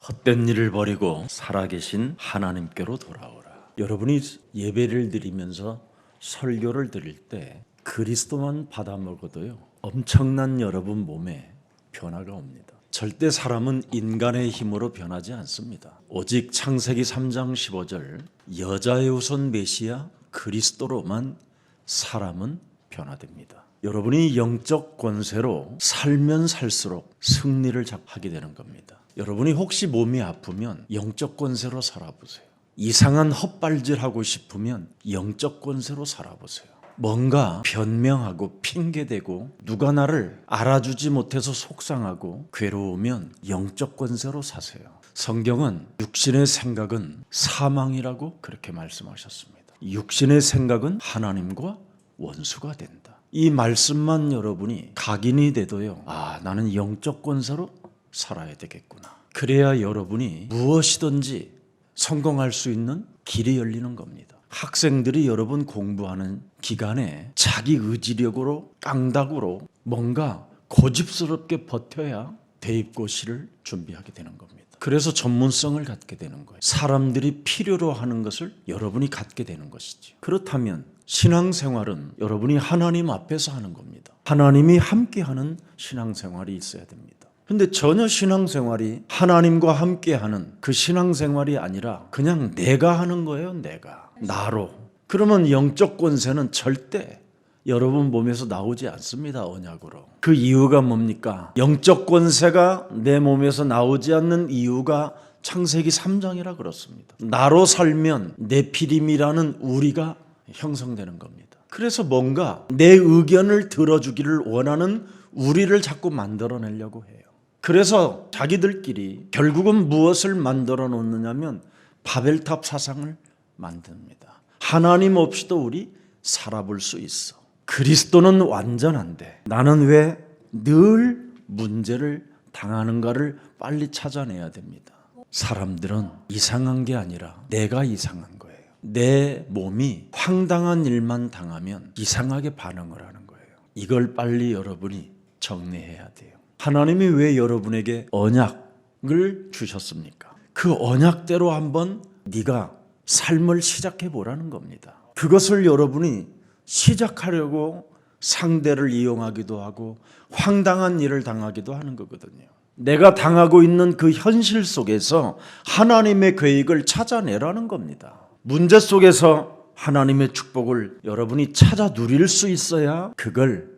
헛된 일을 버리고 살아계신 하나님께로 돌아오라. 여러분이 예배를 드리면서 설교를 드릴 때 그리스도만 받아 먹어도요, 엄청난 여러분 몸에 변화가 옵니다. 절대 사람은 인간의 힘으로 변하지 않습니다. 오직 창세기 3장 15절 여자의 후손 메시아 그리스도로만 사람은 변화됩니다. 여러분이 영적 권세로 살면 살수록 승리를 하게 되는 겁니다. 여러분이 혹시 몸이 아프면 영적 권세로 살아보세요. 이상한 헛발질하고 싶으면 영적 권세로 살아보세요. 뭔가 변명하고 핑계대고 누가 나를 알아주지 못해서 속상하고 괴로우면 영적 권세로 사세요. 성경은 육신의 생각은 사망이라고 그렇게 말씀하셨습니다. 육신의 생각은 하나님과 원수가 된다. 이 말씀만 여러분이 각인이 돼도요, 나는 영적 권세로 살아야 되겠구나. 그래야 여러분이 무엇이든지 성공할 수 있는 길이 열리는 겁니다. 학생들이 여러분 공부하는 기간에 자기 의지력으로 깡다구로 뭔가 고집스럽게 버텨야 대입고시를 준비하게 되는 겁니다. 그래서 전문성을 갖게 되는 거예요. 사람들이 필요로 하는 것을 여러분이 갖게 되는 것이죠. 그렇다면 신앙생활은 여러분이 하나님 앞에서 하는 겁니다. 하나님이 함께하는 신앙생활이 있어야 됩니다. 근데 전혀 신앙생활이 하나님과 함께하는 그 신앙생활이 아니라 그냥 내가 하는 거예요. 나로. 그러면 영적 권세는 절대 여러분 몸에서 나오지 않습니다. 언약으로. 그 이유가 뭡니까? 영적 권세가 내 몸에서 나오지 않는 이유가 창세기 3장이라 그렇습니다. 나로 살면 네피림이라는 우리가 형성되는 겁니다. 그래서 뭔가 내 의견을 들어주기를 원하는 우리를 자꾸 만들어내려고 해요. 그래서 자기들끼리 결국은 무엇을 만들어 놓느냐면 바벨탑 사상을 만듭니다. 하나님 없이도 우리 살아볼 수 있어. 그리스도는 완전한데 나는 왜 늘 문제를 당하는가를 빨리 찾아내야 됩니다. 사람들은 이상한 게 아니라 내가 이상한 거예요. 내 몸이 황당한 일만 당하면 이상하게 반응을 하는 거예요. 이걸 빨리 여러분이 정리해야 돼요. 하나님이 왜 여러분에게 언약을 주셨습니까? 그 언약대로 한번 네가 삶을 시작해 보라는 겁니다. 그것을 여러분이 시작하려고 상대를 이용하기도 하고 황당한 일을 당하기도 하는 거거든요. 내가 당하고 있는 그 현실 속에서 하나님의 계획을 찾아내라는 겁니다. 문제 속에서 하나님의 축복을 여러분이 찾아 누릴 수 있어야 그걸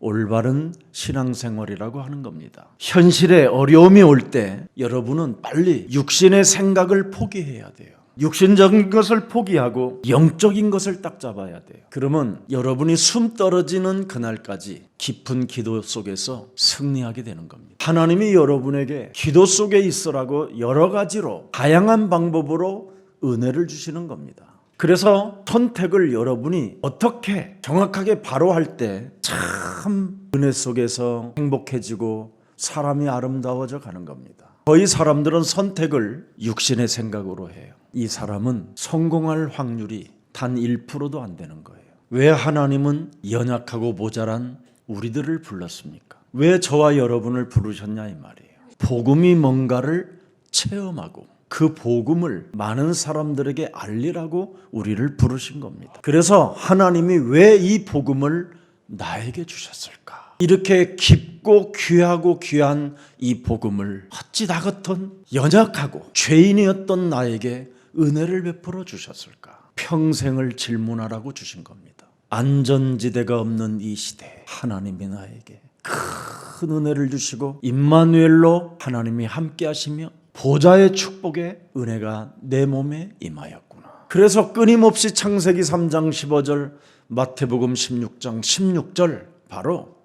올바른 신앙생활이라고 하는 겁니다. 현실에 어려움이 올 때 여러분은 빨리 육신의 생각을 포기해야 돼요. 육신적인 것을 포기하고 영적인 것을 딱 잡아야 돼요. 그러면 여러분이 숨 떨어지는 그날까지 깊은 기도 속에서 승리하게 되는 겁니다. 하나님이 여러분에게 기도 속에 있으라고 여러 가지로 다양한 방법으로 은혜를 주시는 겁니다. 그래서 선택을 여러분이 어떻게 정확하게 바로 할 때 참 은혜 속에서 행복해지고 사람이 아름다워져 가는 겁니다. 거의 사람들은 선택을 육신의 생각으로 해요. 이 사람은 성공할 확률이 단 1%도 안 되는 거예요. 왜 하나님은 연약하고 모자란 우리들을 불렀습니까? 왜 저와 여러분을 부르셨냐 이 말이에요. 복음이 뭔가를 체험하고 그 복음을 많은 사람들에게 알리라고 우리를 부르신 겁니다. 그래서 하나님이 왜 이 복음을 나에게 주셨을까? 이렇게 깊고 귀하고 귀한 이 복음을 어찌 나 같은 연약하고 죄인이었던 나에게 은혜를 베풀어 주셨을까? 평생을 질문하라고 주신 겁니다. 안전지대가 없는 이 시대에 하나님이 나에게 큰 은혜를 주시고 임마누엘로 하나님이 함께 하시며 보좌의 축복의 은혜가 내 몸에 임하였구나. 그래서 끊임없이 창세기 3장 15절 마태복음 16장 16절 바로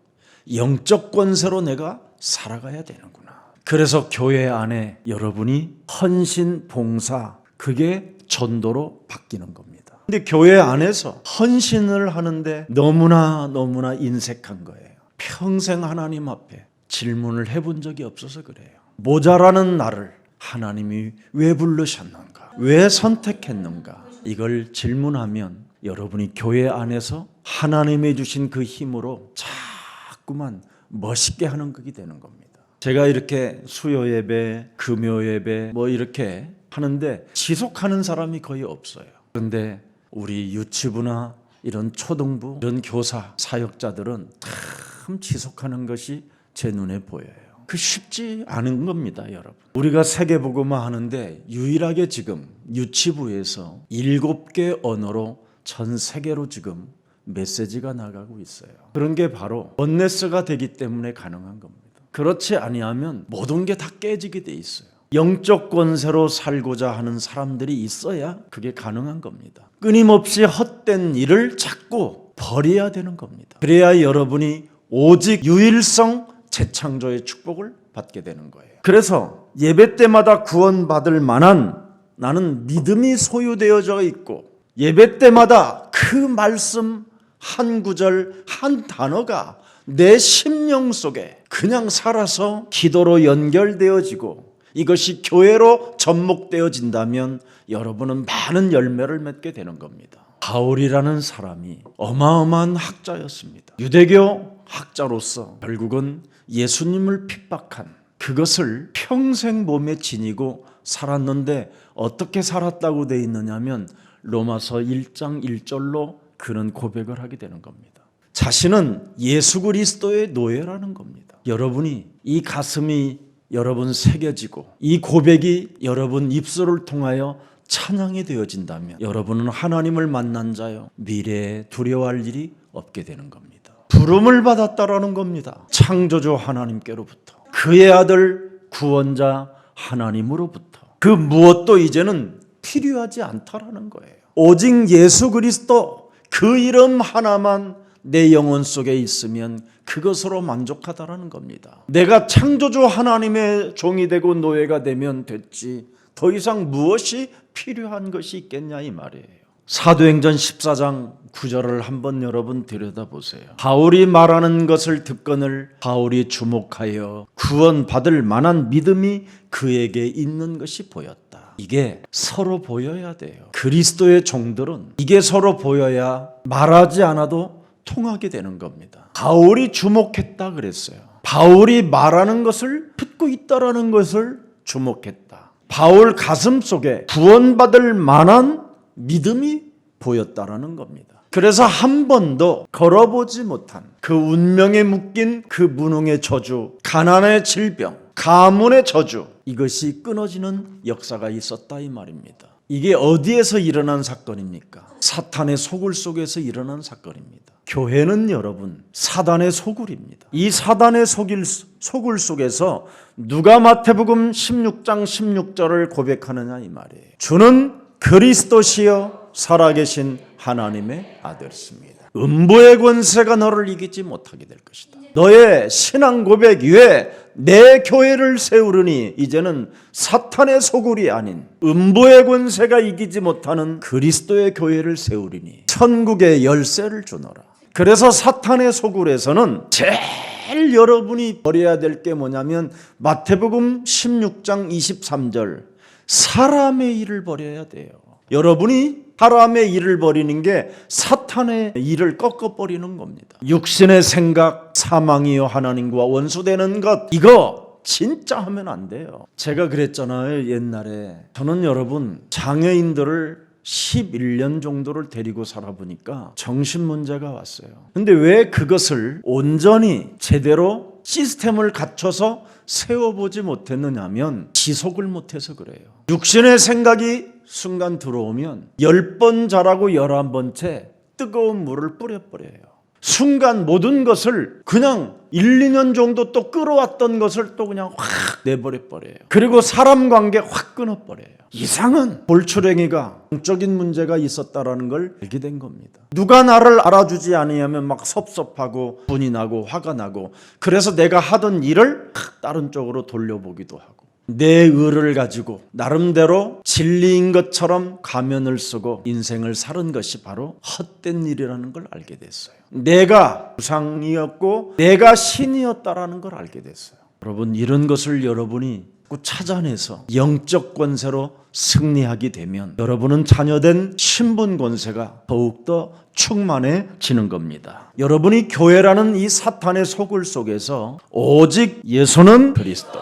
영적 권세로 내가 살아가야 되는구나. 그래서 교회 안에 여러분이 헌신 봉사 그게 전도로 바뀌는 겁니다. 근데 교회 안에서 헌신을 하는데 너무나 인색한 거예요. 평생 하나님 앞에 질문을 해본 적이 없어서 그래요. 모자라는 나를 하나님이 왜 부르셨는가? 왜 선택했는가? 이걸 질문하면 여러분이 교회 안에서 하나님이 주신 그 힘으로 자꾸만 멋있게 하는 것이 되는 겁니다. 제가 이렇게 수요 예배, 금요 예배 뭐 이렇게 하는데 지속하는 사람이 거의 없어요. 그런데 우리 유치부나 이런 초등부, 이런 교사, 사역자들은 참 지속하는 것이 제 눈에 보여요. 그 쉽지 않은 겁니다, 여러분. 우리가 세계복음화 하는데 유일하게 지금 유치부에서 7개 언어로 전 세계로 지금 메시지가 나가고 있어요. 그런 게 바로 원네스가 되기 때문에 가능한 겁니다. 그렇지 아니하면 모든 게 다 깨지게 돼 있어요. 영적 권세로 살고자 하는 사람들이 있어야 그게 가능한 겁니다. 끊임없이 헛된 일을 자꾸 버려야 되는 겁니다. 그래야 여러분이 오직 유일성 재창조의 축복을 받게 되는 거예요. 그래서 예배 때마다 구원받을 만한 나는 믿음이 소유되어져 있고 예배 때마다 그 말씀 한 구절 한 단어가 내 심령 속에 그냥 살아서 기도로 연결되어지고 이것이 교회로 접목되어진다면 여러분은 많은 열매를 맺게 되는 겁니다. 바울이라는 사람이 어마어마한 학자였습니다. 유대교 학자로서 결국은 예수님을 핍박한 그것을 평생 몸에 지니고 살았는데 어떻게 살았다고 되어 있느냐면 로마서 1장 1절로 그는 고백을 하게 되는 겁니다. 자신은 예수 그리스도의 노예라는 겁니다. 여러분이 이 가슴이 여러분 새겨지고 이 고백이 여러분 입술을 통하여 찬양이 되어진다면 여러분은 하나님을 만난 자요 미래에 두려워할 일이 없게 되는 겁니다. 부름을 받았다라는 겁니다. 창조주 하나님께로부터 그의 아들 구원자 하나님으로부터 그 무엇도 이제는 필요하지 않다라는 거예요. 오직 예수 그리스도 그 이름 하나만 내 영혼 속에 있으면 그것으로 만족하다라는 겁니다. 내가 창조주 하나님의 종이 되고 노예가 되면 됐지 더 이상 무엇이 필요한 것이 있겠냐 이 말이에요. 사도행전 14장 9절을 한번 여러분 들여다보세요. 바울이 말하는 것을 듣거늘 바울이 주목하여 구원받을 만한 믿음이 그에게 있는 것이 보였다. 이게 서로 보여야 돼요. 그리스도의 종들은 이게 서로 보여야 말하지 않아도 통하게 되는 겁니다. 바울이 주목했다 그랬어요. 바울이 말하는 것을 듣고 있다라는 것을 주목했다. 바울 가슴 속에 구원받을 만한 믿음이 보였다라는 겁니다. 그래서 한 번도 걸어보지 못한 그 운명에 묶인 그 무능의 저주, 가난의 질병, 가문의 저주 이것이 끊어지는 역사가 있었다 이 말입니다. 이게 어디에서 일어난 사건입니까? 사탄의 소굴 속에서 일어난 사건입니다. 교회는 여러분 사단의 소굴입니다. 이 사단의 소굴 속에서 누가 마태복음 16장 16절을 고백하느냐 이 말이에요. 주는 그리스도시여 살아계신 하나님의 아들이십니다. 음부의 권세가 너를 이기지 못하게 될 것이다. 너의 신앙 고백 위에 내 교회를 세우르니 이제는 사탄의 소굴이 아닌 음부의 권세가 이기지 못하는 그리스도의 교회를 세우리니 천국의 열쇠를 주노라. 그래서 사탄의 소굴에서는 제일 여러분이 버려야 될 게 뭐냐면 마태복음 16장 23절 사람의 일을 버려야 돼요. 여러분이 사람의 일을 버리는 게 사탄의 일을 꺾어버리는 겁니다. 육신의 생각, 사망이요 하나님과 원수되는 것 이거 진짜 하면 안 돼요. 제가 그랬잖아요. 옛날에 저는 여러분 장애인들을 11년 정도를 데리고 살아보니까 정신 문제가 왔어요. 근데 왜 그것을 온전히 제대로 시스템을 갖춰서 세워보지 못했느냐면 지속을 못해서 그래요. 육신의 생각이 순간 들어오면 10번 자라고 11번째 뜨거운 물을 뿌려버려요. 순간 모든 것을 그냥 1, 2년 정도 또 끌어왔던 것을 또 그냥 확 내버려버려요. 그리고 사람 관계 확 끊어버려요. 이상한 볼추랭이가 영적인 문제가 있었다라는 걸 알게 된 겁니다. 누가 나를 알아주지 않으면 막 섭섭하고 분이 나고 화가 나고 그래서 내가 하던 일을 다른 쪽으로 돌려보기도 하고 내 의를 가지고 나름대로 진리인 것처럼 가면을 쓰고 인생을 사는 것이 바로 헛된 일이라는 걸 알게 됐어요. 내가 우상이었고 내가 신이었다라는 걸 알게 됐어요. 여러분 이런 것을 여러분이 찾아내서 영적 권세로 승리하게 되면 여러분은 자녀된 신분 권세가 더욱더 충만해지는 겁니다. 여러분이 교회라는 이 사탄의 소굴 속에서 오직 예수는 그리스도,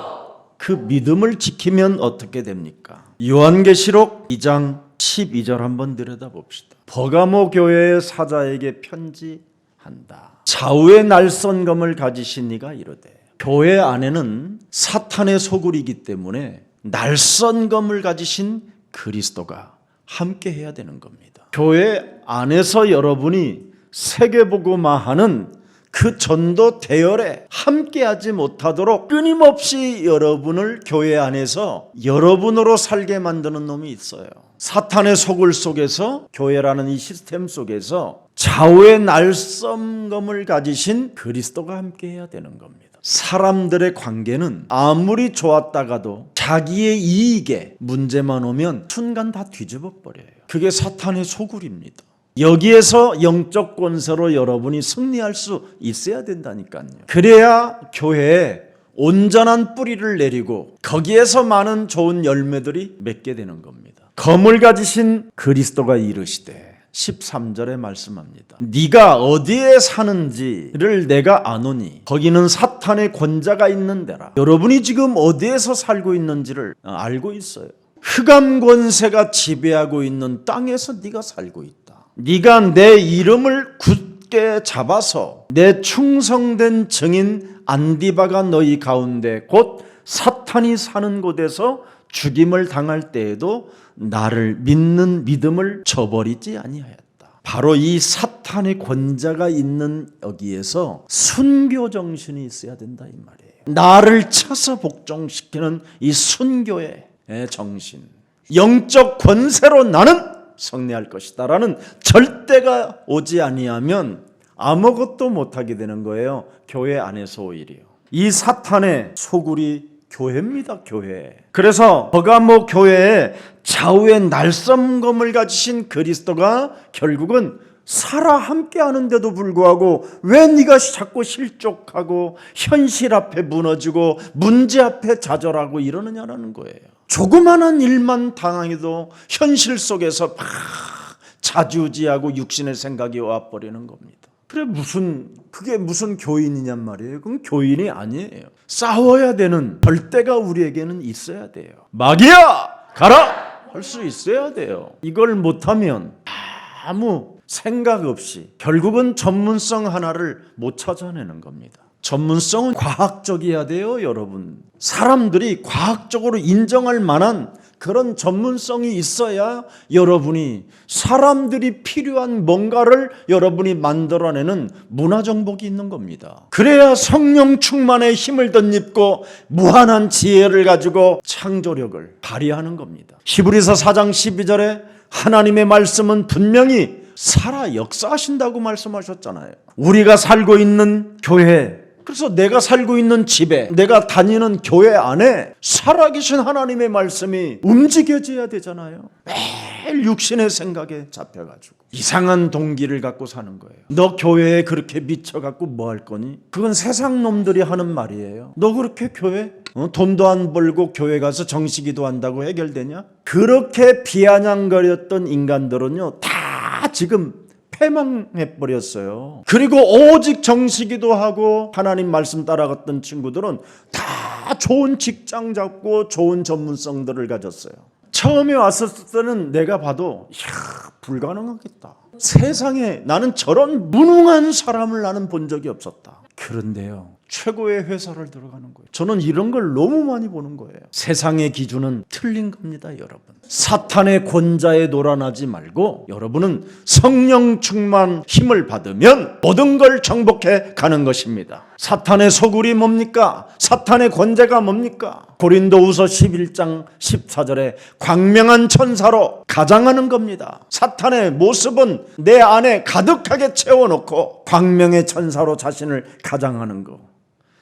그 믿음을 지키면 어떻게 됩니까? 요한계시록 2장 12절 한번 들여다봅시다. 버가모 교회의 사자에게 편지한다. 좌우의 날선검을 가지신 이가 이르되, 교회 안에는 사탄의 소굴이기 때문에 날선검을 가지신 그리스도가 함께 해야 되는 겁니다. 교회 안에서 여러분이 세계복음화하는 그 전도 대열에 함께하지 못하도록 끊임없이 여러분을 교회 안에서 여러분으로 살게 만드는 놈이 있어요. 사탄의 소굴 속에서, 교회라는 이 시스템 속에서 좌우의 날선검을 가지신 그리스도가 함께해야 되는 겁니다. 사람들의 관계는 아무리 좋았다가도 자기의 이익에 문제만 오면 순간 다 뒤집어 버려요. 그게 사탄의 소굴입니다. 여기에서 영적 권세로 여러분이 승리할 수 있어야 된다니까요. 그래야 교회에 온전한 뿌리를 내리고 거기에서 많은 좋은 열매들이 맺게 되는 겁니다. 검을 가지신 그리스도가 이르시되, 13절에 말씀합니다. 네가 어디에 사는지를 내가 아노니 거기는 사탄의 권자가 있는 데라. 여러분이 지금 어디에서 살고 있는지를 알고 있어요. 흑암 권세가 지배하고 있는 땅에서 네가 살고 있다. 네가 내 이름을 굳게 잡아서 내 충성된 증인 안디바가 너희 가운데 곧 사탄이 사는 곳에서 죽임을 당할 때에도 나를 믿는 믿음을 저버리지 아니하였다. 바로 이 사탄의 권자가 있는 여기에서 순교 정신이 있어야 된다 이 말이에요. 나를 쳐서 복종시키는 이 순교의 정신, 영적 권세로 나는 승리할 것이다 라는 절대가 오지 아니하면 아무것도 못하게 되는 거예요. 교회 안에서 오히려 이 사탄의 소굴이 교회입니다. 교회. 그래서 버가모 교회에 좌우의 날선검을 가지신 그리스도가 결국은 살아 함께 하는데도 불구하고 왜 네가 자꾸 실족하고 현실 앞에 무너지고 문제 앞에 좌절하고 이러느냐라는 거예요. 조그마한 일만 당해도 현실 속에서 막 좌지우지하고 육신의 생각이 와버리는 겁니다. 그래 그게 무슨 교인이냔 말이에요. 그건 교인이 아니에요. 싸워야 되는 절대가 우리에게는 있어야 돼요. 마귀야 가라 할 수 있어야 돼요. 이걸 못하면 아무 생각 없이 결국은 전문성 하나를 못 찾아내는 겁니다. 전문성은 과학적이어야 돼요, 여러분. 사람들이 과학적으로 인정할 만한 그런 전문성이 있어야 여러분이 사람들이 필요한 뭔가를 여러분이 만들어내는 문화정복이 있는 겁니다. 그래야 성령 충만의 힘을 덧입고 무한한 지혜를 가지고 창조력을 발휘하는 겁니다. 히브리서 4장 12절에 하나님의 말씀은 분명히 살아 역사하신다고 말씀하셨잖아요. 우리가 살고 있는 교회, 그래서 내가 살고 있는 집에, 내가 다니는 교회 안에 살아계신 하나님의 말씀이 움직여져야 되잖아요. 매일 육신의 생각에 잡혀가지고 이상한 동기를 갖고 사는 거예요. 너 교회에 그렇게 미쳐갖고 뭐 할 거니? 그건 세상 놈들이 하는 말이에요. 너 그렇게 교회? 돈도 안 벌고 교회 가서 정시기도 한다고 해결되냐? 그렇게 비아냥거렸던 인간들은요 다 지금 패망해버렸어요. 그리고 오직 정시기도 하고 하나님 말씀 따라갔던 친구들은 다 좋은 직장 잡고 좋은 전문성들을 가졌어요. 처음에 왔었을 때는 내가 봐도 불가능하겠다. 세상에 나는 저런 무능한 사람을 나는 본 적이 없었다. 그런데요, 최고의 회사를 들어가는 거예요. 저는 이런 걸 너무 많이 보는 거예요. 세상의 기준은 틀린 겁니다, 여러분. 사탄의 권자에 놀아나지 말고 여러분은 성령 충만 힘을 받으면 모든 걸 정복해 가는 것입니다. 사탄의 소굴이 뭡니까? 사탄의 권자가 뭡니까? 고린도후서 11장 14절에 광명한 천사로 가장하는 겁니다. 사탄의 모습은 내 안에 가득하게 채워놓고 광명의 천사로 자신을 가장하는 거.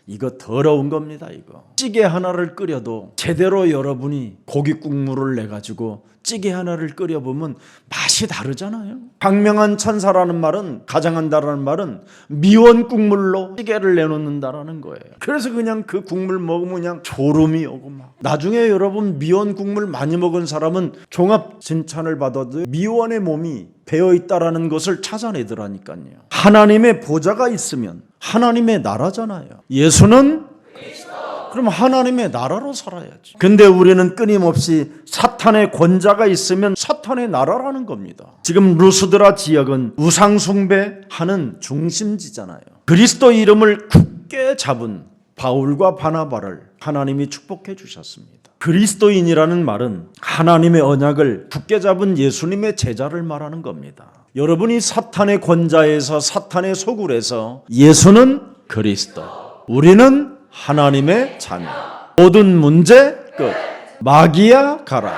이거 더러운 겁니다. 이거 찌개 하나를 끓여도 제대로 여러분이 고기 국물을 내가지고 찌개 하나를 끓여보면 맛이 다르잖아요. 박명한 천사라는 말은, 가장한다라는 말은 미원 국물로 찌개를 내놓는다라는 거예요. 그래서 그냥 그 국물 먹으면 그냥 졸음이 오고 막. 나중에 여러분 미원 국물 많이 먹은 사람은 종합 진찰을 받아도 미원의 몸이 배어있다라는 것을 찾아내더라니까요. 하나님의 보좌가 있으면 하나님의 나라잖아요. 예수는 그럼 하나님의 나라로 살아야지. 근데 우리는 끊임없이 사탄의 권자가 있으면 사탄의 나라라는 겁니다. 지금 루스드라 지역은 우상 숭배하는 중심지잖아요. 그리스도 이름을 굳게 잡은 바울과 바나바를 하나님이 축복해 주셨습니다. 그리스도인이라는 말은 하나님의 언약을 굳게 잡은 예수님의 제자를 말하는 겁니다. 여러분이 사탄의 권자에서, 사탄의 소굴에서 예수는 그리스도, 우리는 하나님의 자녀, 모든 문제 끝, 마귀야 가라,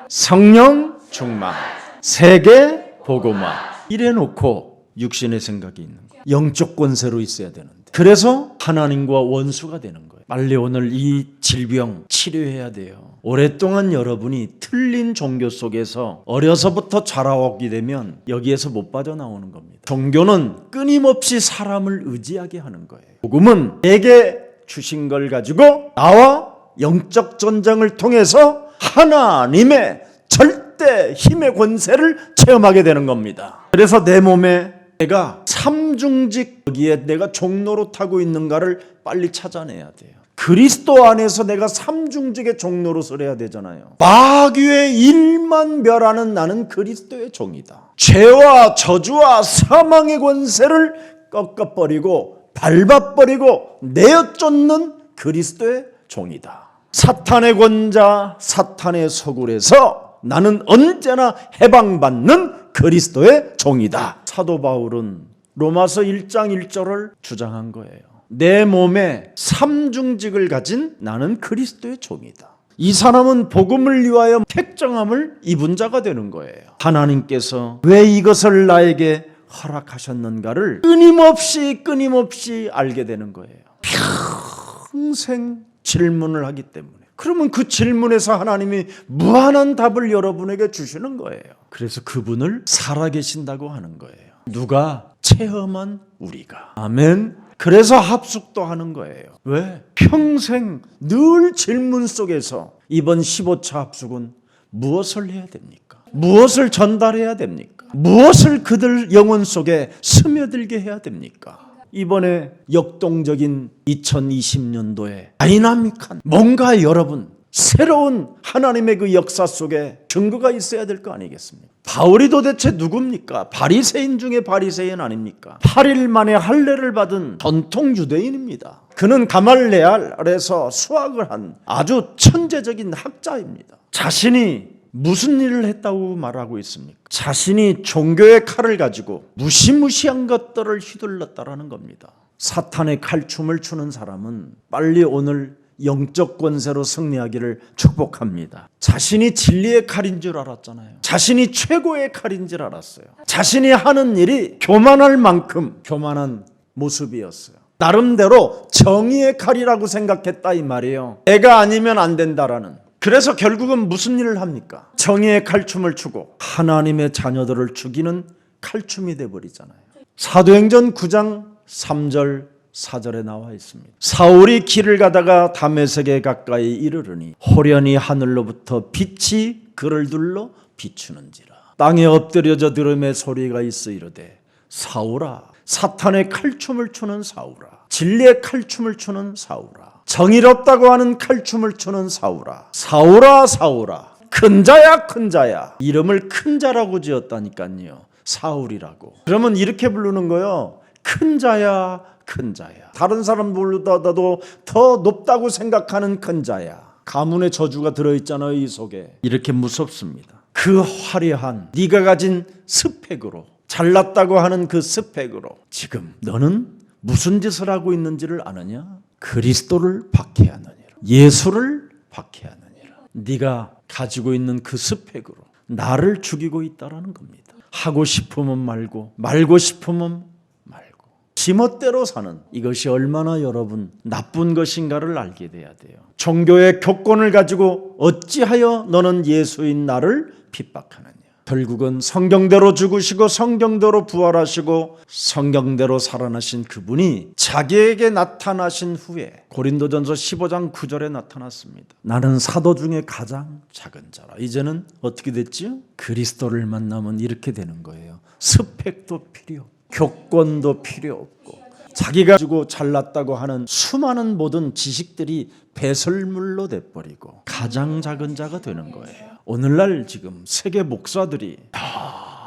성령 충만, 세계 복음화, 이래놓고 육신의 생각이 있는 거예요. 영적 권세로 있어야 되는데, 그래서 하나님과 원수가 되는 거예요. 빨리 오늘 이 질병 치료해야 돼요. 오랫동안 여러분이 틀린 종교 속에서 어려서부터 자라오게 되면 여기에서 못 빠져나오는 겁니다. 종교는 끊임없이 사람을 의지하게 하는 거예요. 복음은 내게 주신 걸 가지고 나와 영적 전쟁을 통해서 하나님의 절대 힘의 권세를 체험하게 되는 겁니다. 그래서 내 몸에 내가 삼중직, 여기에 내가 종로로 타고 있는가를 빨리 찾아내야 돼요. 그리스도 안에서 내가 삼중직의 종로로 서야 되잖아요. 마귀의 일만 멸하는 나는 그리스도의 종이다. 죄와 저주와 사망의 권세를 꺾어버리고 밟아버리고 내어쫓는 그리스도의 종이다. 사탄의 권자, 사탄의 소굴에서 나는 언제나 해방받는 그리스도의 종이다. 사도 바울은 로마서 1장 1절을 주장한 거예요. 내 몸에 삼중직을 가진 나는 그리스도의 종이다. 이 사람은 복음을 위하여 택정함을 입은 자가 되는 거예요. 하나님께서 왜 이것을 나에게 허락하셨는가를 끊임없이 알게 되는 거예요. 평생 질문을 하기 때문에. 그러면 그 질문에서 하나님이 무한한 답을 여러분에게 주시는 거예요. 그래서 그분을 살아계신다고 하는 거예요. 누가 체험한 우리가. 아멘. 그래서 합숙도 하는 거예요. 왜? 평생 늘 질문 속에서 이번 15차 합숙은 무엇을 해야 됩니까? 무엇을 전달해야 됩니까? 무엇을 그들 영혼 속에 스며들게 해야 됩니까? 이번에 역동적인 2020년도에 다이나믹한 뭔가 여러분 새로운 하나님의 그 역사 속에 증거가 있어야 될 거 아니겠습니까? 바울이 도대체 누굽니까? 바리새인 중에 바리새인 아닙니까? 8일 만에 할례를 받은 전통 유대인입니다. 그는 가말레알에서 수학을 한 아주 천재적인 학자입니다. 자신이 무슨 일을 했다고 말하고 있습니까? 자신이 종교의 칼을 가지고 무시무시한 것들을 휘둘렀다라는 겁니다. 사탄의 칼춤을 추는 사람은 빨리 오늘 영적 권세로 승리하기를 축복합니다. 자신이 진리의 칼인 줄 알았잖아요. 자신이 최고의 칼인 줄 알았어요. 자신이 하는 일이 교만할 만큼 교만한 모습이었어요. 나름대로 정의의 칼이라고 생각했다 이 말이에요. 내가 아니면 안 된다라는. 그래서 결국은 무슨 일을 합니까? 정의의 칼춤을 추고 하나님의 자녀들을 죽이는 칼춤이 되어버리잖아요. 사도행전 9장 3절 4절에 나와 있습니다. 사울이 길을 가다가 다메섹에 가까이 이르르니 호련히 하늘로부터 빛이 그를 둘러 비추는지라. 땅에 엎드려져 들음의 소리가 있어 이르되 사울아, 사탄의 칼춤을 추는 사울아, 진리의 칼춤을 추는 사울아, 정의롭다고 하는 칼춤을 추는 사울아, 사울아 사울아, 큰 자야 큰 자야. 이름을 큰 자라고 지었다니까요. 사울이라고. 그러면 이렇게 부르는 거예요. 큰 자야 큰 자야. 다른 사람들보다도 더 높다고 생각하는 큰 자야. 가문의 저주가 들어있잖아요. 이 속에. 이렇게 무섭습니다. 그 화려한 네가 가진 스펙으로, 잘났다고 하는 그 스펙으로 지금 너는 무슨 짓을 하고 있는지를 아느냐? 그리스도를 박해하느니라. 예수를 박해하느니라. 네가 가지고 있는 그 스펙으로 나를 죽이고 있다라는 겁니다. 하고 싶으면 말고 싶으면 말고. 지멋대로 사는 이것이 얼마나 여러분 나쁜 것인가를 알게 돼야 돼요. 종교의 교권을 가지고 어찌하여 너는 예수인 나를 핍박하느냐. 결국은 성경대로 죽으시고 성경대로 부활하시고 성경대로 살아나신 그분이 자기에게 나타나신 후에 고린도전서 15장 9절에 나타났습니다. 나는 사도 중에 가장 작은 자라. 이제는 어떻게 됐지요? 그리스도를 만나면 이렇게 되는 거예요. 스펙도 필요 없고 교권도 필요 없고 자기가 가지고 잘났다고 하는 수많은 모든 지식들이 배설물로 돼버리고 가장 작은 자가 되는 거예요. 오늘날 지금 세계 목사들이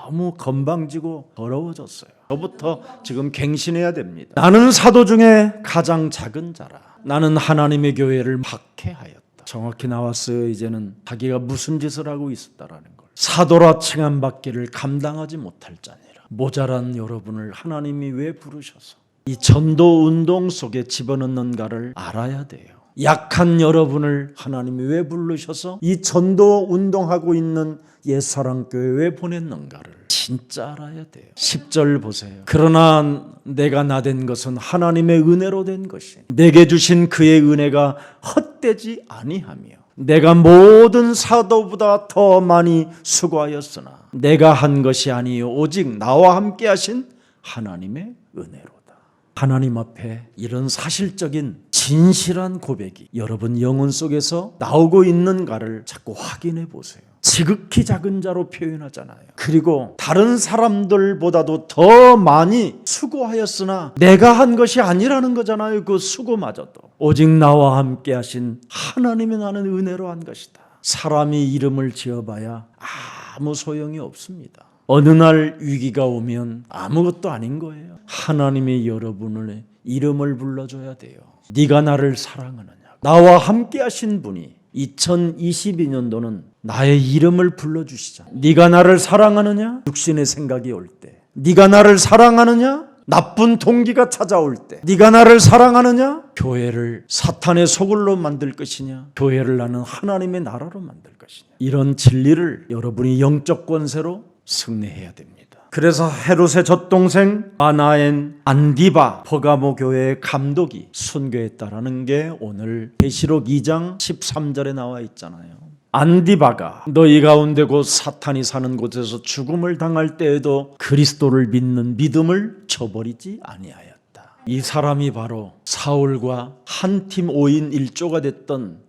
너무 건방지고 더러워졌어요. 저부터 지금 갱신해야 됩니다. 나는 사도 중에 가장 작은 자라. 나는 하나님의 교회를 박해하였다. 정확히 나왔어요. 이제는 자기가 무슨 짓을 하고 있었다라는 걸. 사도라 칭함받기를 감당하지 못할 자니라. 모자란 여러분을 하나님이 왜 부르셔서 이 전도 운동 속에 집어넣는가를 알아야 돼요. 약한 여러분을 하나님이 왜 부르셔서 이 전도 운동하고 있는 옛사랑교회에 왜 보냈는가를 진짜 알아야 돼요. 10절 보세요. 그러나 내가 나된 것은 하나님의 은혜로 된 것이 내게 주신 그의 은혜가 헛되지 아니하며 내가 모든 사도보다 더 많이 수고하였으나 내가 한 것이 아니요 오직 나와 함께 하신 하나님의 은혜로다. 하나님 앞에 이런 사실적인 진실한 고백이 여러분 영혼 속에서 나오고 있는가를 자꾸 확인해 보세요. 지극히 작은 자로 표현하잖아요. 그리고 다른 사람들보다도 더 많이 수고하였으나 내가 한 것이 아니라는 거잖아요. 그 수고마저도 오직 나와 함께 하신 하나님의 나는 은혜로 한 것이다. 사람이 이름을 지어봐야 아무 소용이 없습니다. 어느 날 위기가 오면 아무것도 아닌 거예요. 하나님이 여러분의 이름을 불러줘야 돼요. 네가 나를 사랑하느냐. 나와 함께 하신 분이 2022년도는 나의 이름을 불러주시잖아. 네가 나를 사랑하느냐? 육신의 생각이 올 때. 네가 나를 사랑하느냐? 나쁜 동기가 찾아올 때. 네가 나를 사랑하느냐? 교회를 사탄의 소굴로 만들 것이냐? 교회를 나는 하나님의 나라로 만들 것이냐? 이런 진리를 여러분이 영적 권세로 승리해야 됩니다. 그래서 헤롯의 젖동생 마나엔 안디바 퍼가모 교회의 감독이 순교했다라는 게 오늘 계시록 2장 13절에 나와 있잖아요. 안디바가 너희 가운데 곧 사탄이 사는 곳에서 죽음을 당할 때에도 그리스도를 믿는 믿음을 저버리지 아니하였다. 이 사람이 바로 사울과 한 팀 5인 1조가 됐던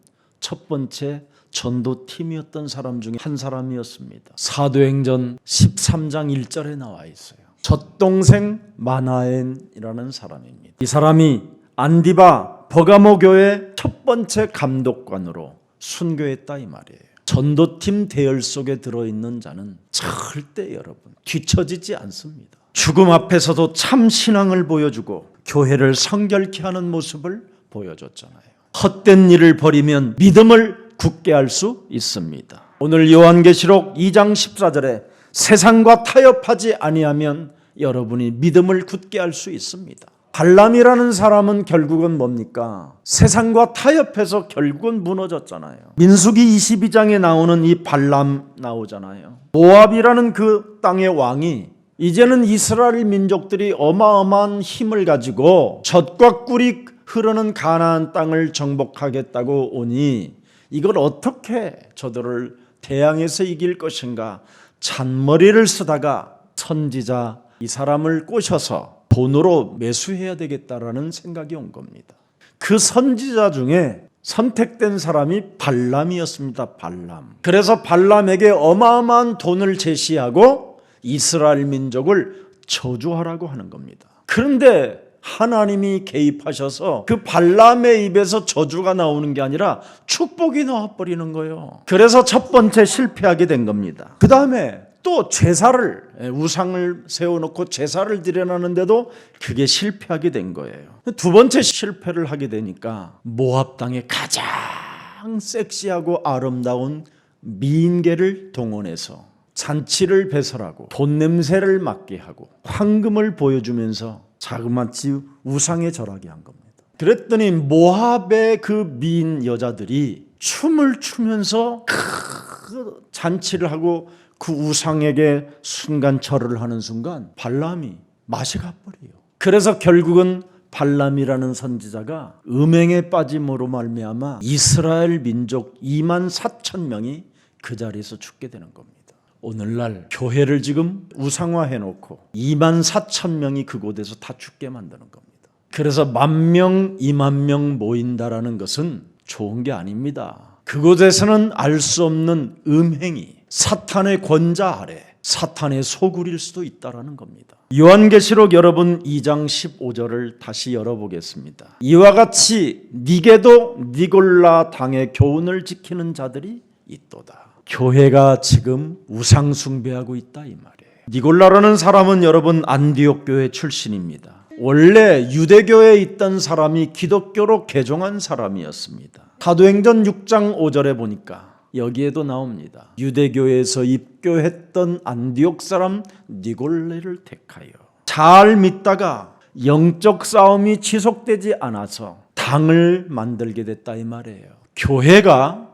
첫 번째 전도팀이었던 사람 중에 한 사람이었습니다. 사도행전 13장 1절에 나와 있어요. 젖동생 마나엔이라는 사람입니다. 이 사람이 안디바 버가모 교회 첫 번째 감독관으로 순교했다 이 말이에요. 전도팀 대열 속에 들어있는 자는 절대 여러분 뒤처지지 않습니다. 죽음 앞에서도 참 신앙을 보여주고 교회를 성결케 하는 모습을 보여줬잖아요. 헛된 일을 버리면 믿음을 굳게 할 수 있습니다. 오늘 요한계시록 2장 14절에 세상과 타협하지 아니하면 여러분이 믿음을 굳게 할 수 있습니다. 발람이라는 사람은 결국은 뭡니까? 세상과 타협해서 결국은 무너졌잖아요. 민수기 22장에 나오는 이 발람 나오잖아요. 모압이라는 그 땅의 왕이 이제는 이스라엘 민족들이 어마어마한 힘을 가지고 젖과 꿀이 흐르는 가나안 땅을 정복하겠다고 오니 이걸 어떻게 저들을 대항해서 이길 것인가 잔머리를 쓰다가 선지자 이 사람을 꼬셔서 돈으로 매수해야 되겠다라는 생각이 온 겁니다. 그 선지자 중에 선택된 사람이 발람이었습니다. 발람. 그래서 발람에게 어마어마한 돈을 제시하고 이스라엘 민족을 저주하라고 하는 겁니다. 그런데 하나님이 개입하셔서 그 발람의 입에서 저주가 나오는 게 아니라 축복이 나와버리는 거예요. 그래서 첫 번째 실패하게 된 겁니다. 그 다음에 또 제사를 우상을 세워놓고 제사를 드려나는데도 그게 실패하게 된 거예요. 두 번째 실패를 하게 되니까 모압 땅의 가장 섹시하고 아름다운 미인계를 동원해서 잔치를 배설하고 돈 냄새를 맡게 하고 황금을 보여주면서 자그마치 우상에 절하게 한 겁니다. 그랬더니 모압의 그 미인 여자들이 춤을 추면서 그 잔치를 하고 그 우상에게 순간 절을 하는 순간 발람이 맛이 가버려요. 그래서 결국은 발람이라는 선지자가 음행에 빠짐으로 말미암아 이스라엘 민족 2만 4천 명이 그 자리에서 죽게 되는 겁니다. 오늘날 교회를 지금 우상화해 놓고 2만 4천 명이 그곳에서 다 죽게 만드는 겁니다. 그래서 10,000명, 20,000명 모인다라는 것은 좋은 게 아닙니다. 그곳에서는 알 수 없는 음행이 사탄의 권자 아래 사탄의 소굴일 수도 있다라는 겁니다. 요한계시록 여러분 2장 15절을 다시 열어보겠습니다. 이와 같이 니게도 니골라 당의 교훈을 지키는 자들이 있도다. 교회가 지금 우상 숭배하고 있다 이 말이에요. 니골라라는 사람은 여러분 안디옥 교회 출신입니다. 원래 유대교에 있던 사람이 기독교로 개종한 사람이었습니다. 사도행전 6장 5절에 보니까 여기에도 나옵니다. 유대교에서 입교했던 안디옥 사람 니골레를 택하여 잘 믿다가 영적 싸움이 지속되지 않아서 당을 만들게 됐다 이 말이에요. 교회가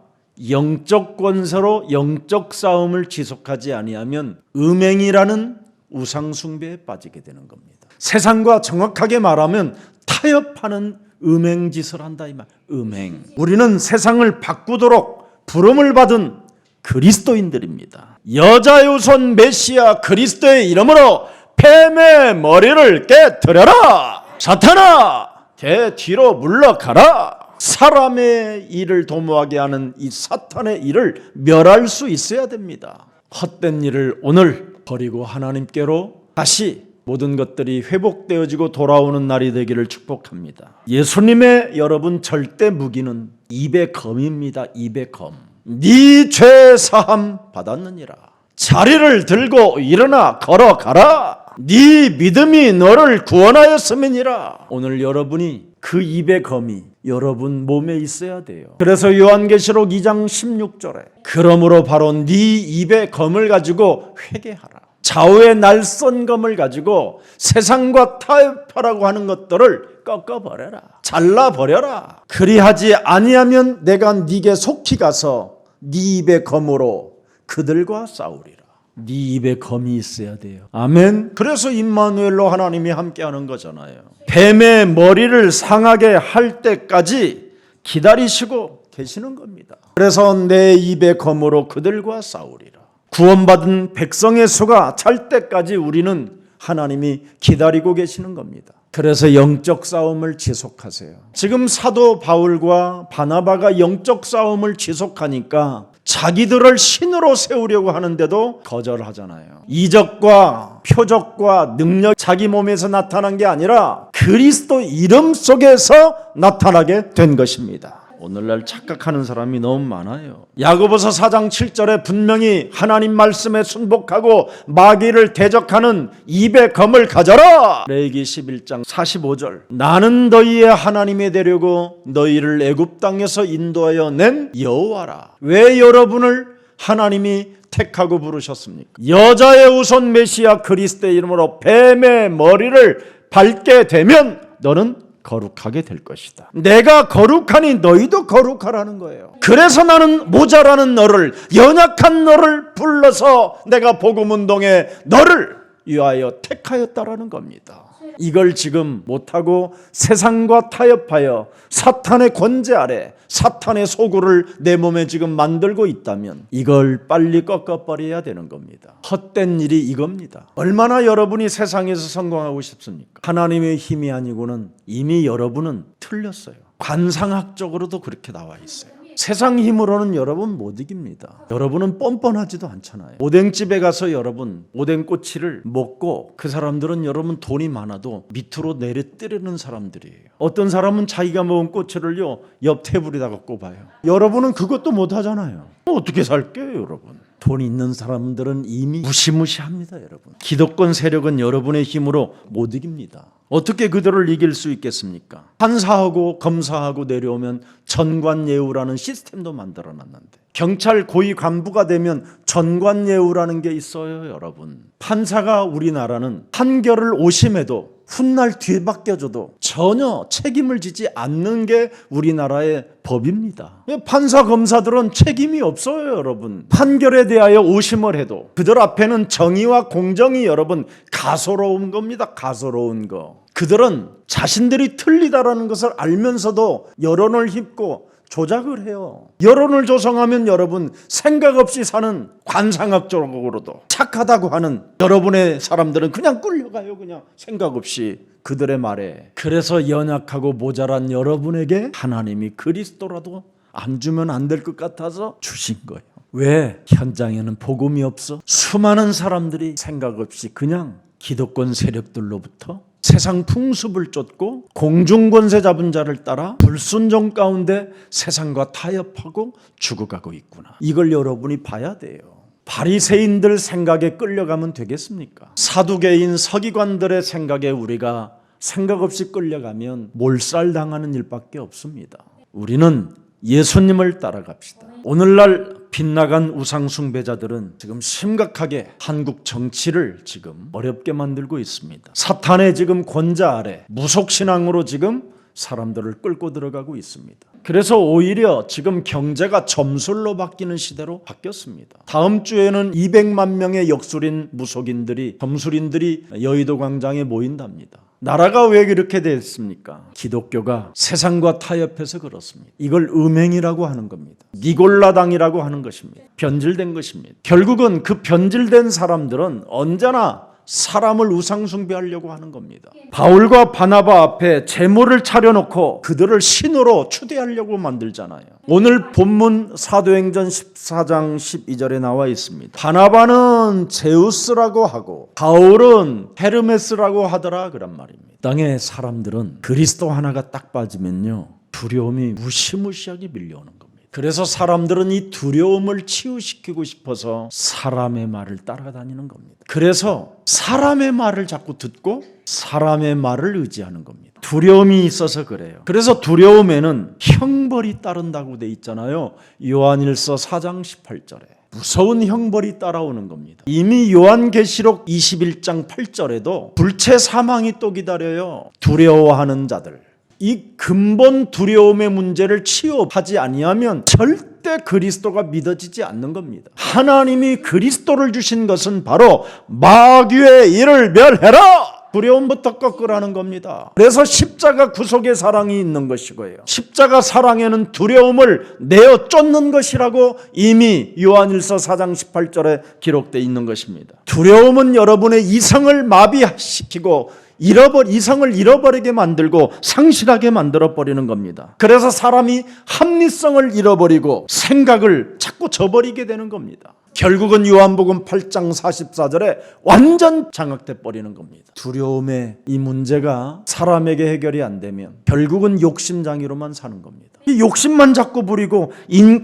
영적 권세로 영적 싸움을 지속하지 아니하면 음행이라는 우상 숭배에 빠지게 되는 겁니다. 세상과 정확하게 말하면 타협하는 음행 짓을 한다 이 말. 음행. 우리는 세상을 바꾸도록 부름을 받은 그리스도인들입니다. 여자의 우선 메시아 그리스도의 이름으로 뱀의 머리를 깨뜨려라. 사탄아, 개 뒤로 물러가라. 사람의 일을 도모하게 하는 이 사탄의 일을 멸할 수 있어야 됩니다. 헛된 일을 오늘 버리고 하나님께로 다시 모든 것들이 회복되어지고 돌아오는 날이 되기를 축복합니다. 예수님의 여러분 절대 무기는 입의 검입니다. 입의 검. 네 죄 사함 받았느니라. 자리를 들고 일어나 걸어가라. 네 믿음이 너를 구원하였음이니라. 오늘 여러분이 그 입의 검이 여러분 몸에 있어야 돼요. 그래서 요한계시록 2장 16절에 그러므로 바로 네 입의 검을 가지고 회개하라. 좌우의 날선 검을 가지고 세상과 타협하라고 하는 것들을 꺾어버려라. 잘라버려라. 그리하지 아니하면 내가 네게 속히 가서 네 입의 검으로 그들과 싸우리라. 네 입에 검이 있어야 돼요. 아멘. 그래서 임마누엘로 하나님이 함께하는 거잖아요. 뱀의 머리를 상하게 할 때까지 기다리시고 계시는 겁니다. 그래서 내 입의 검으로 그들과 싸우리라. 구원받은 백성의 수가 찰 때까지 우리는 하나님이 기다리고 계시는 겁니다. 그래서 영적 싸움을 지속하세요. 지금 사도 바울과 바나바가 영적 싸움을 지속하니까 자기들을 신으로 세우려고 하는데도 거절하잖아요. 이적과 표적과 능력 자기 몸에서 나타난 게 아니라 그리스도 이름 속에서 나타나게 된 것입니다. 오늘날 착각하는 사람이 너무 많아요. 야고보서 4장 7절에 분명히 하나님 말씀에 순복하고 마귀를 대적하는 입의 검을 가져라. 레위기 11장 45절 나는 너희의 하나님이 되려고 너희를 애굽 땅에서 인도하여 낸 여호와라. 왜 여러분을 하나님이 택하고 부르셨습니까? 여자의 우선 메시아 그리스도의 이름으로 뱀의 머리를 밟게 되면 너는 거룩하게 될 것이다. 내가 거룩하니 너희도 거룩하라는 거예요. 그래서 나는 모자라는 너를, 연약한 너를 불러서 내가 복음운동에 너를 위하여 택하였다라는 겁니다. 이걸 지금 못하고 세상과 타협하여 사탄의 권세 아래 사탄의 소굴을 내 몸에 지금 만들고 있다면 이걸 빨리 꺾어버려야 되는 겁니다. 헛된 일이 이겁니다. 얼마나 여러분이 세상에서 성공하고 싶습니까? 하나님의 힘이 아니고는 이미 여러분은 틀렸어요. 관상학적으로도 그렇게 나와 있어요. 세상 힘으로는 여러분 못 이깁니다. 여러분은 뻔뻔하지도 않잖아요. 오뎅집에 가서 여러분 오뎅꼬치를 먹고 그 사람들은 여러분 돈이 많아도 밑으로 내려뜨리는 사람들이에요. 어떤 사람은 자기가 먹은 꼬치를요 옆 테이블에다가 꼽아요. 여러분은 그것도 못 하잖아요. 어떻게 살게요 여러분? 돈 있는 사람들은 이미 무시무시합니다 여러분. 기득권 세력은 여러분의 힘으로 못 이깁니다. 어떻게 그들을 이길 수 있겠습니까? 판사하고 검사하고 내려오면 전관예우라는 시스템도 만들어놨는데 경찰 고위 간부가 되면 전관예우라는 게 있어요 여러분. 판사가 우리나라는 판결을 오심해도 훗날 뒤바뀌어줘도 전혀 책임을 지지 않는 게 우리나라의 법입니다. 판사 검사들은 책임이 없어요 여러분. 판결에 대하여 오심을 해도 그들 앞에는 정의와 공정이 여러분 가소로운 겁니다. 가소로운 거. 그들은 자신들이 틀리다라는 것을 알면서도 여론을 휩고 조작을 해요. 여론을 조성하면 여러분 생각 없이 사는 관상학적으로도 착하다고 하는 여러분의 사람들은 그냥 끌려가요. 그냥 생각 없이 그들의 말에. 그래서 연약하고 모자란 여러분에게 하나님이 그리스도라도 안 주면 안 될 것 같아서 주신 거예요. 왜? 현장에는 복음이 없어. 수많은 사람들이 생각 없이 그냥 기득권 세력들로부터 세상 풍습을 쫓고 공중권세 잡은 자를 따라 불순종 가운데 세상과 타협하고 죽어가고 있구나. 이걸 여러분이 봐야 돼요. 바리새인들 생각에 끌려가면 되겠습니까? 사두개인 서기관들의 생각에 우리가 생각 없이 끌려가면 몰살당하는 일밖에 없습니다. 우리는 예수님을 따라갑시다. 오늘날 빗나간 우상숭배자들은 지금 심각하게 한국 정치를 지금 어렵게 만들고 있습니다. 사탄의 지금 권자 아래 무속신앙으로 지금 사람들을 끌고 들어가고 있습니다. 그래서 오히려 지금 경제가 점술로 바뀌는 시대로 바뀌었습니다. 다음 주에는 200만 명의 역술인 무속인들이 점술인들이 여의도 광장에 모인답니다. 나라가 왜 그렇게 됐습니까? 기독교가 세상과 타협해서 그렇습니다. 이걸 음행이라고 하는 겁니다. 니골라당이라고 하는 것입니다. 변질된 것입니다. 결국은 그 변질된 사람들은 언제나 사람을 우상숭배하려고 하는 겁니다. 바울과 바나바 앞에 제물을 차려놓고 그들을 신으로 추대하려고 만들잖아요. 오늘 본문 사도행전 14장 12절에 나와 있습니다. 바나바는 제우스라고 하고 바울은 헤르메스라고 하더라 그런 말입니다. 땅의 사람들은 그리스도 하나가 딱 빠지면요 두려움이 무시무시하게 밀려오는 겁니다. 그래서 사람들은 이 두려움을 치유시키고 싶어서 사람의 말을 따라다니는 겁니다. 그래서 사람의 말을 자꾸 듣고 사람의 말을 의지하는 겁니다. 두려움이 있어서 그래요. 그래서 두려움에는 형벌이 따른다고 돼 있잖아요. 요한일서 4장 18절에. 무서운 형벌이 따라오는 겁니다. 이미 요한계시록 21장 8절에도 불체 사망이 또 기다려요. 두려워하는 자들. 이 근본 두려움의 문제를 치유하지 아니하면 절대 그리스도가 믿어지지 않는 겁니다. 하나님이 그리스도를 주신 것은 바로 마귀의 일을 멸해라! 두려움부터 꺾으라는 겁니다. 그래서 십자가 구속의 사랑이 있는 것이고요. 십자가 사랑에는 두려움을 내어 쫓는 것이라고 이미 요한일서 4장 18절에 기록되어 있는 것입니다. 두려움은 여러분의 이성을 마비시키고 이성을 잃어버리게 만들고 상실하게 만들어버리는 겁니다. 그래서 사람이 합리성을 잃어버리고 생각을 자꾸 저버리게 되는 겁니다. 결국은 요한복음 8장 44절에 완전 장악돼 버리는 겁니다. 두려움의 이 문제가 사람에게 해결이 안 되면 결국은 욕심장애로만 사는 겁니다. 이 욕심만 자꾸 부리고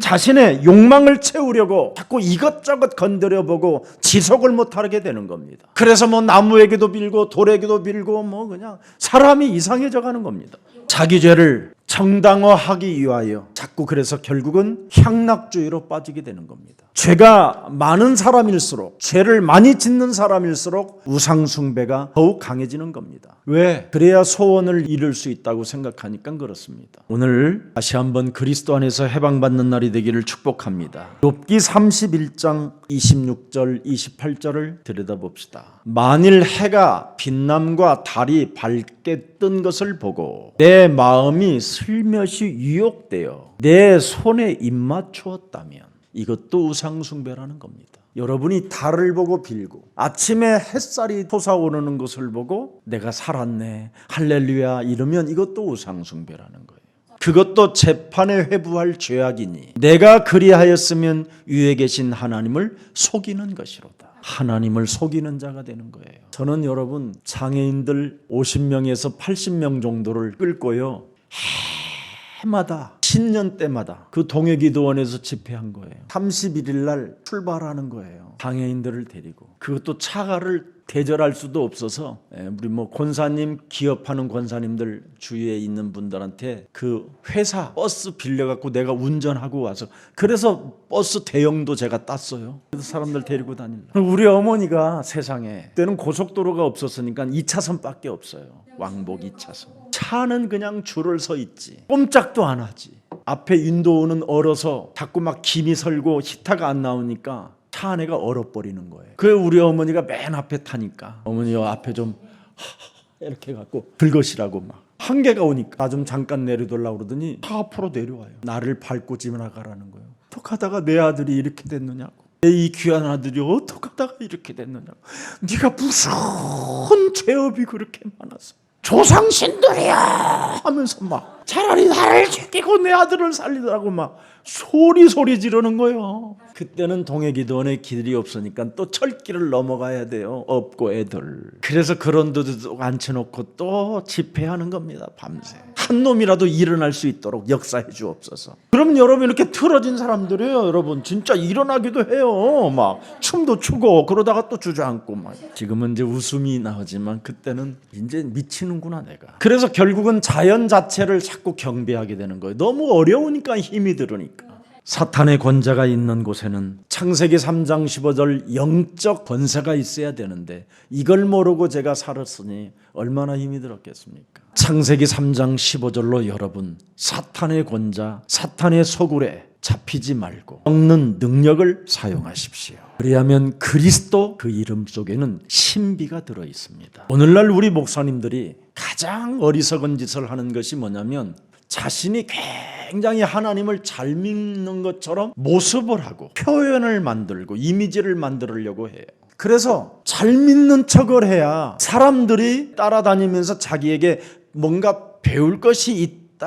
자신의 욕망을 채우려고 자꾸 이것저것 건드려보고 지속을 못하게 되는 겁니다. 그래서 뭐 나무에게도 빌고 돌에게도 빌고 뭐 그냥 사람이 이상해져 가는 겁니다. 자기 죄를 정당화하기 위하여 자꾸 그래서 결국은 향락주의로 빠지게 되는 겁니다. 죄가 많은 사람일수록 죄를 많이 짓는 사람일수록 우상숭배가 더욱 강해지는 겁니다. 왜? 그래야 소원을 이룰 수 있다고 생각하니까 그렇습니다. 오늘 다시 한번 그리스도 안에서 해방받는 날이 되기를 축복합니다. 욥기 31장 26절 28절을 들여다봅시다. 만일 해가 빛남과 달이 밝게 뜬 것을 보고 내 마음이 슬며시 유혹되어 내 손에 입맞추었다면 이것도 우상숭배라는 겁니다. 여러분이 달을 보고 빌고 아침에 햇살이 솟아오르는 것을 보고 내가 살았네 할렐루야 이러면 이것도 우상숭배라는 거예요. 그것도 재판에 회부할 죄악이니 내가 그리하였으면 위에 계신 하나님을 속이는 것이로다. 하나님을 속이는 자가 되는 거예요. 저는 여러분 장애인들 50명에서 80명 정도를 끌고요 해마다 신년 때마다 그 동해기도원에서 집회한 거예요. 31일 날 출발하는 거예요. 장애인들을 데리고. 그것도 차가를 대절할 수도 없어서 우리 뭐 권사님 기업하는 권사님들 주위에 있는 분들한테 그 회사 버스 빌려갖고 내가 운전하고 와서 그래서 버스 대형도 제가 땄어요. 그래서 사람들 데리고 다닐라. 우리 어머니가 세상에 그때는 고속도로가 없었으니까 2차선밖에 없어요. 왕복 2차선. 차는 그냥 줄을 서 있지. 꼼짝도 안 하지. 앞에 인도오는 얼어서 자꾸 막 김이 설고 히타가 안 나오니까 차 안에가 얼어버리는 거예요. 그 우리 어머니가 맨 앞에 타니까 어머니 앞에 좀 이렇게 해갖고 긁으시라고 막 한계가 오니까 나 좀 잠깐 내려달라고 그러더니 다 앞으로 내려와요. 나를 밟고 지나가라는 거예요. 어떡하다가 내 아들이 이렇게 됐느냐고, 내 이 귀한 아들이 어떡하다가 이렇게 됐느냐고. 네가 무슨 죄업이 그렇게 많아서 조상신들이야 하면서 막 차라리 나를 죽이고 내 아들을 살리더라고 막 소리 지르는 거예요. 그때는 동해기도원에 길이 없으니까 또 철길을 넘어가야 돼요. 없고 애들. 그래서 그런 데도 앉혀놓고 또 집회하는 겁니다. 밤새. 한 놈이라도 일어날 수 있도록 역사해 주옵소서. 그럼 여러분 이렇게 틀어진 사람들이에요. 여러분 진짜 일어나기도 해요. 막 춤도 추고 그러다가 또 주저앉고 막. 지금은 이제 웃음이 나오지만 그때는 이제 미치는구나 내가. 그래서 결국은 자연 자체를 자꾸 경배하게 되는 거예요. 너무 어려우니까, 힘이 들으니까. 사탄의 권세가 있는 곳에는 창세기 3장 15절 영적 권세가 있어야 되는데 이걸 모르고 제가 살았으니 얼마나 힘이 들었겠습니까? 창세기 3장 15절로 여러분 사탄의 권자, 사탄의 소굴에 잡히지 말고 먹는 능력을 사용하십시오. 그리하면 그리스도 그 이름 속에는 신비가 들어 있습니다. 오늘날 우리 목사님들이 가장 어리석은 짓을 하는 것이 뭐냐면 자신이 굉장히 하나님을 잘 믿는 것처럼 모습을 하고 표현을 만들고 이미지를 만들려고 해요. 그래서 잘 믿는 척을 해야 사람들이 따라다니면서 자기에게 뭔가 배울 것이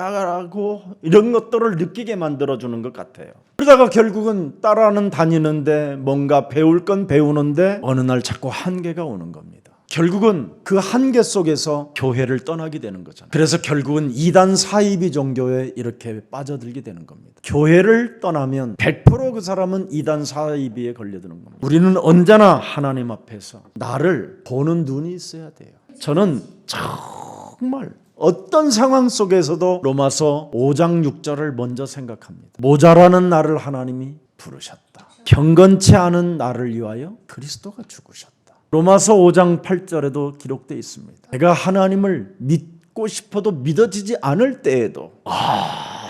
있다라고 이런 것들을 느끼게 만들어주는 것 같아요. 그러다가 결국은 따라는 다니는데 뭔가 배울 건 배우는데 어느 날 자꾸 한계가 오는 겁니다. 결국은 그 한계 속에서 교회를 떠나게 되는 거잖아요. 그래서 결국은 이단 사이비 종교에 이렇게 빠져들게 되는 겁니다. 교회를 떠나면 100% 그 사람은 이단 사이비에 걸려드는 겁니다. 우리는 언제나 하나님 앞에서 나를 보는 눈이 있어야 돼요. 저는 정말 어떤 상황 속에서도 로마서 5장 6절을 먼저 생각합니다. 모자라는 나를 하나님이 부르셨다. 경건치 않은 나를 위하여 그리스도가 죽으셨다. 로마서 5장 8절에도 기록되어 있습니다. 내가 하나님을 믿고 싶어도 믿어지지 않을 때에도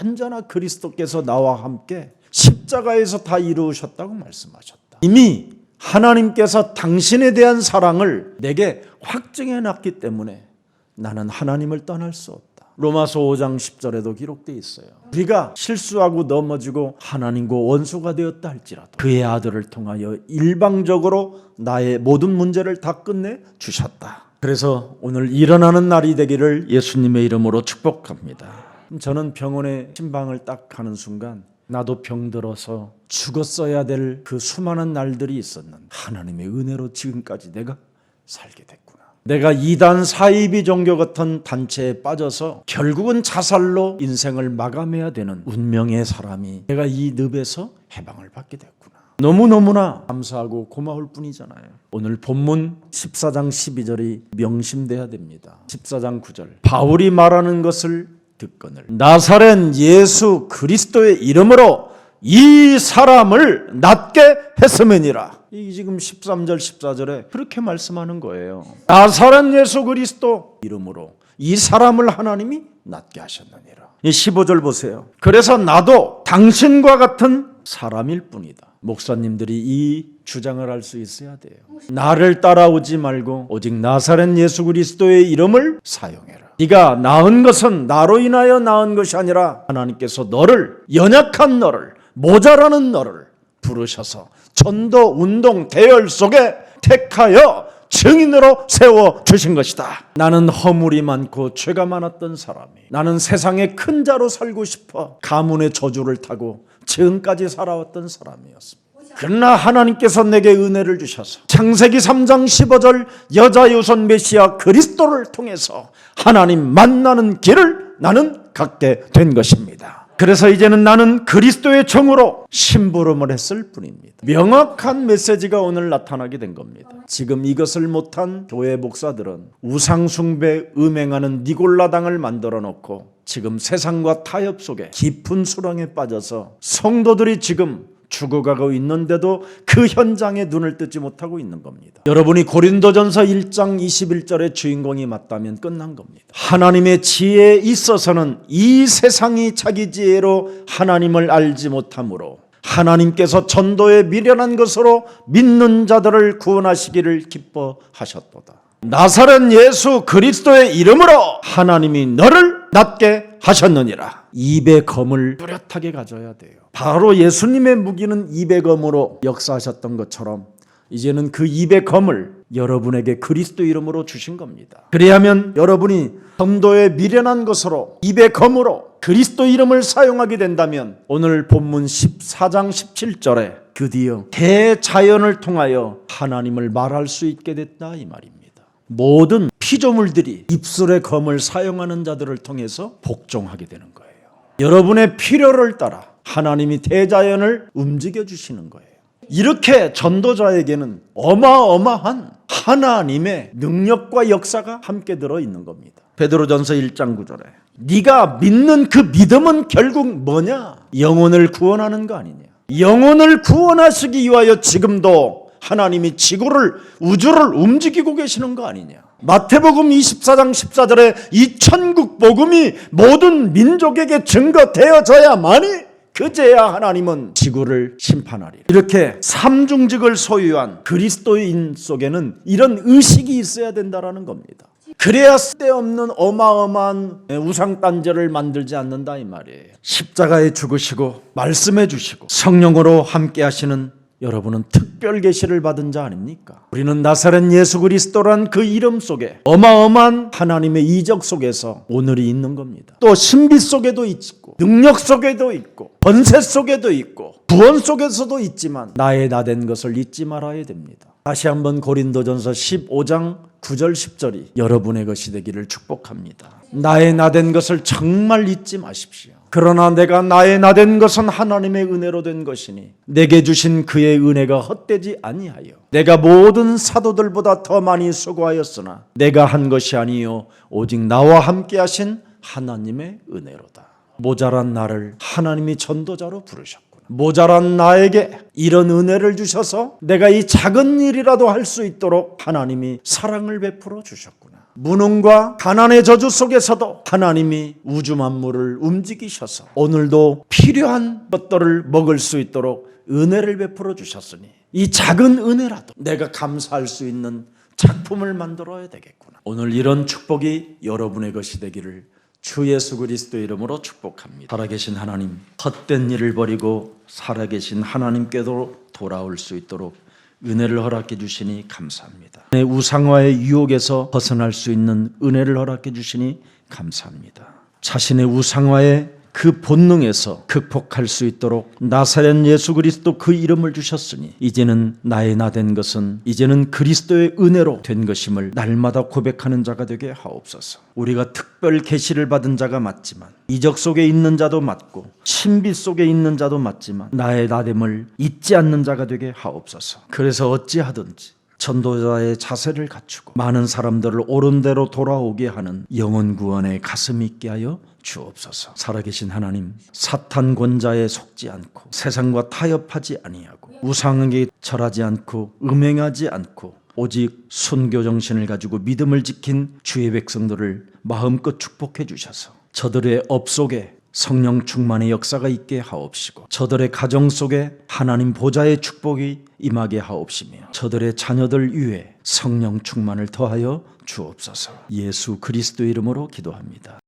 언제나 그리스도께서 나와 함께 십자가에서 다 이루셨다고 말씀하셨다. 이미 하나님께서 당신에 대한 사랑을 내게 확증해 놨기 때문에 나는 하나님을 떠날 수 없다. 로마서 5장 10절에도 기록되어 있어요. 우리가 실수하고 넘어지고 하나님과 원수가 되었다 할지라도 그의 아들을 통하여 일방적으로 나의 모든 문제를 다 끝내 주셨다. 그래서 오늘 일어나는 날이 되기를 예수님의 이름으로 축복합니다. 저는 병원에 신방을 딱 가는 순간 나도 병들어서 죽었어야 될 그 수많은 날들이 있었는데 하나님의 은혜로 지금까지 내가 살게 됐구나. 내가 이단 사이비 종교 같은 단체에 빠져서 결국은 자살로 인생을 마감해야 되는 운명의 사람이 내가 이 늪에서 해방을 받게 됐구나. 너무너무나 감사하고 고마울 뿐이잖아요. 오늘 본문 14장 12절이 명심돼야 됩니다. 14장 9절 바울이 말하는 것을 듣거늘 나사렛 예수 그리스도의 이름으로 이 사람을 낫게 했음이니라. 이 지금 13절 14절에 그렇게 말씀하는 거예요. 나사렛 예수 그리스도 이름으로 이 사람을 하나님이 낫게 하셨느니라. 이 15절 보세요. 그래서 나도 당신과 같은 사람일 뿐이다. 목사님들이 이 주장을 할 수 있어야 돼요. 나를 따라오지 말고 오직 나사렛 예수 그리스도의 이름을 사용해라. 네가 나은 것은 나로 인하여 나은 것이 아니라 하나님께서 너를, 연약한 너를, 모자라는 너를 부르셔서 전도, 운동, 대열 속에 택하여 증인으로 세워주신 것이다. 나는 허물이 많고 죄가 많았던 사람이, 나는 세상의 큰 자로 살고 싶어 가문의 저주를 타고 지금까지 살아왔던 사람이었습니다. 그러나 하나님께서 내게 은혜를 주셔서 창세기 3장 15절 여자 유선 메시아 그리스도를 통해서 하나님 만나는 길을 나는 갖게 된 것입니다. 그래서 이제는 나는 그리스도의 종으로 심부름을 했을 뿐입니다. 명확한 메시지가 오늘 나타나게 된 겁니다. 지금 이것을 못한 교회 목사들은 우상숭배 음행하는 니골라당을 만들어 놓고 지금 세상과 타협 속에 깊은 수렁에 빠져서 성도들이 지금 죽어가고 있는데도 그 현장에 눈을 뜨지 못하고 있는 겁니다. 여러분이 고린도전서 1장 21절의 주인공이 맞다면 끝난 겁니다. 하나님의 지혜에 있어서는 이 세상이 자기 지혜로 하나님을 알지 못하므로 하나님께서 전도에 미련한 것으로 믿는 자들을 구원하시기를 기뻐하셨도다. 나사렛 예수 그리스도의 이름으로 하나님이 너를 낫게 하셨느니라. 입의 검을 뚜렷하게 가져야 돼요. 바로 예수님의 무기는 입의 검으로 역사하셨던 것처럼 이제는 그 입의 검을 여러분에게 그리스도 이름으로 주신 겁니다. 그리하면 여러분이 전도에 미련한 것으로 입의 검으로 그리스도 이름을 사용하게 된다면 오늘 본문 14장 17절에 드디어 대자연을 통하여 하나님을 말할 수 있게 됐다 이 말입니다. 모든 피조물들이 입술의 검을 사용하는 자들을 통해서 복종하게 되는 거예요. 여러분의 필요를 따라 하나님이 대자연을 움직여 주시는 거예요. 이렇게 전도자에게는 어마어마한 하나님의 능력과 역사가 함께 들어있는 겁니다. 베드로전서 1장 9절에 네가 믿는 그 믿음은 결국 뭐냐? 영혼을 구원하는 거 아니냐? 영혼을 구원하시기 위하여 지금도 하나님이 지구를 우주를 움직이고 계시는 거 아니냐? 마태복음 24장 14절에 이 천국 복음이 모든 민족에게 증거되어져야만이 그제야 하나님은 지구를 심판하리라. 이렇게 삼중직을 소유한 그리스도인 속에는 이런 의식이 있어야 된다라는 겁니다. 그래야 쓸데없는 어마어마한 우상단절을 만들지 않는다 이 말이에요. 십자가에 죽으시고 말씀해 주시고 성령으로 함께 하시는 여러분은 특별 계시를 받은 자 아닙니까? 우리는 나사렛 예수 그리스도란 그 이름 속에 어마어마한 하나님의 이적 속에서 오늘이 있는 겁니다. 또 신비 속에도 있고 능력 속에도 있고 번세 속에도 있고 구원 속에서도 있지만 나의 나된 것을 잊지 말아야 됩니다. 다시 한번 고린도전서 15장 9절 10절이 여러분의 것이 되기를 축복합니다. 나의 나된 것을 정말 잊지 마십시오. 그러나 내가 나의 나된 것은 하나님의 은혜로 된 것이니 내게 주신 그의 은혜가 헛되지 아니하여 내가 모든 사도들보다 더 많이 수고하였으나 내가 한 것이 아니요 오직 나와 함께 하신 하나님의 은혜로다. 모자란 나를 하나님이 전도자로 부르셨구나. 모자란 나에게 이런 은혜를 주셔서 내가 이 작은 일이라도 할 수 있도록 하나님이 사랑을 베풀어 주셨구나. 무능과 가난의 저주 속에서도 하나님이 우주 만물을 움직이셔서 오늘도 필요한 것들을 먹을 수 있도록 은혜를 베풀어 주셨으니 이 작은 은혜라도 내가 감사할 수 있는 작품을 만들어야 되겠구나. 오늘 이런 축복이 여러분의 것이 되기를 주 예수 그리스도 이름으로 축복합니다. 살아계신 하나님, 헛된 일을 버리고 살아계신 하나님께도 돌아올 수 있도록 은혜를 허락해 주시니 감사합니다. 내 우상화의 유혹에서 벗어날 수 있는 은혜를 허락해 주시니 감사합니다. 자신의 우상화의 그 본능에서 극복할 수 있도록 나사렛 예수 그리스도 그 이름을 주셨으니 이제는 나의 나된 것은 이제는 그리스도의 은혜로 된 것임을 날마다 고백하는 자가 되게 하옵소서. 우리가 특별 계시를 받은 자가 맞지만 이적 속에 있는 자도 맞고 신비 속에 있는 자도 맞지만 나의 나됨을 잊지 않는 자가 되게 하옵소서. 그래서 어찌하든지 전도자의 자세를 갖추고 많은 사람들을 옳은 대로 돌아오게 하는 영혼 구원의 가슴 있게 하여 주옵소서. 살아계신 하나님, 사탄 권자에 속지 않고 세상과 타협하지 아니하고 우상에게 절하지 않고 음행하지 않고 오직 순교 정신을 가지고 믿음을 지킨 주의 백성들을 마음껏 축복해 주셔서 저들의 업 속에 성령 충만의 역사가 있게 하옵시고 저들의 가정 속에 하나님 보좌의 축복이 임하게 하옵시며 저들의 자녀들 위에 성령 충만을 더하여 주옵소서. 예수 그리스도 이름으로 기도합니다.